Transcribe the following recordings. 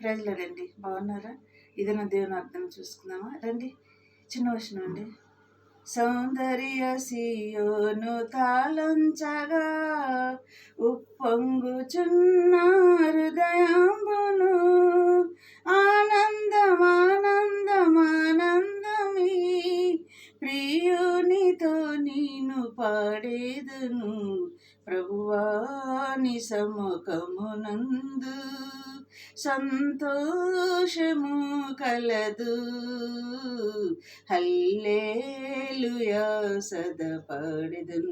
ప్రజలరండి బాగున్నారా? ఇది నా దేవుని అర్థం చూసుకుందామా రండి. చిన్న వచనం అండి. సౌందర్య సియోను తాళంచగా ఉప్పొంగుచున్న హృదయాంబును ఆనందమానందమానందమీ ప్రియునితో నేను పాడేదును ప్రభువాని సముఖమునందు సంతోషము కలదు. హల్లెలూయా సదా పాడెదన్,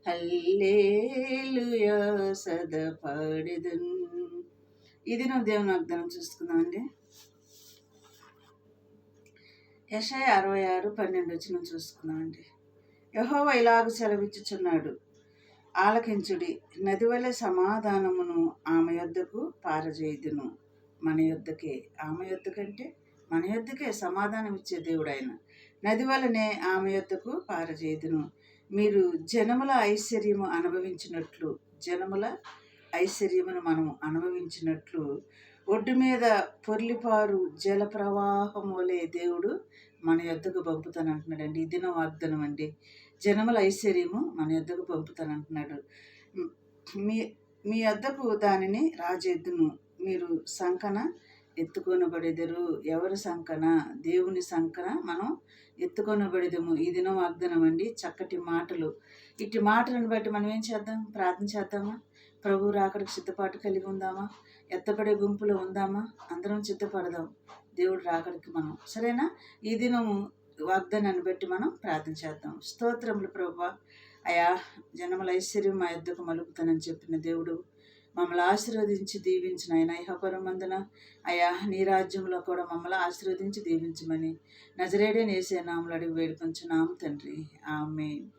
హల్లెలూయా సదా పాడెదన్. ఇది నువ్వు దేవుని వాగ్దానం చూసుకుందామండి. యెషయా 66:12 చూసుకుందామండి. యెహోవా ఇలాగ సెలవిచ్చుచున్నాడు, ఆలకించుడి, నది వలె సమాధానమును ఆమె యొద్దకు పారజేయుదును. మన యొద్దకే, ఆమె యొద్దకంటే మన యొద్దకే సమాధానం ఇచ్చే దేవుడు ఆయన. నది వలనే ఆమె యొద్దకు పారజేయుదును. మీరు జనముల ఐశ్వర్యము అనుభవించినట్లు, జనముల ఐశ్వర్యమును మనం అనుభవించినట్లు ఒడ్డు మీద పొర్లిపారు జల ప్రవాహం వలె దేవుడు మన యొద్దకు పంపుతానంటున్నాడండి. ఇది నా వాగ్దానం అండి. జనముల ఐశ్వర్యము మన యొద్దకు పంపుతానంటున్నాడు. మీ మీ యొద్దకు దానిని రాజెద్దును. మీరు సంకన ఎత్తుకొనబడెదరు. ఎవరి సంకన? దేవుని సంకన మనం ఎత్తుకొనబడేదము. ఈ దినం వాగ్దానం అండి. చక్కటి మాటలు. ఇటు మాటలను బట్టి మనం ఏం చేద్దాం? ప్రార్థన చేద్దామా? ప్రభు రాకడికి సిద్ధపాటు కలిగి ఉందామా? ఎత్తపడే గుంపులో ఉందామా? అందరం సిద్ధపడదాం దేవుడు రాకడికి మనం. సరేనా? ఈ దినము వాగ్దానాన్ని బట్టి మనం ప్రార్థన చేద్దాం. స్తోత్రములు ప్రభువా. అయా, జనముల ఐశ్వర్యం మా యొద్దకు మలుపుతానని చెప్పిన దేవుడు మమ్మల్ని ఆశీర్వదించి దీవించిన ఆయన ఇహపరమందున అయా నీ రాజ్యంలో కూడా మమ్మల్ని ఆశీర్వదించి దీవించమని నజరేడే నేసే నామలు అడిగి వేడుకొంచున్నాము తండ్రి. ఆమేన్.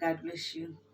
God bless you.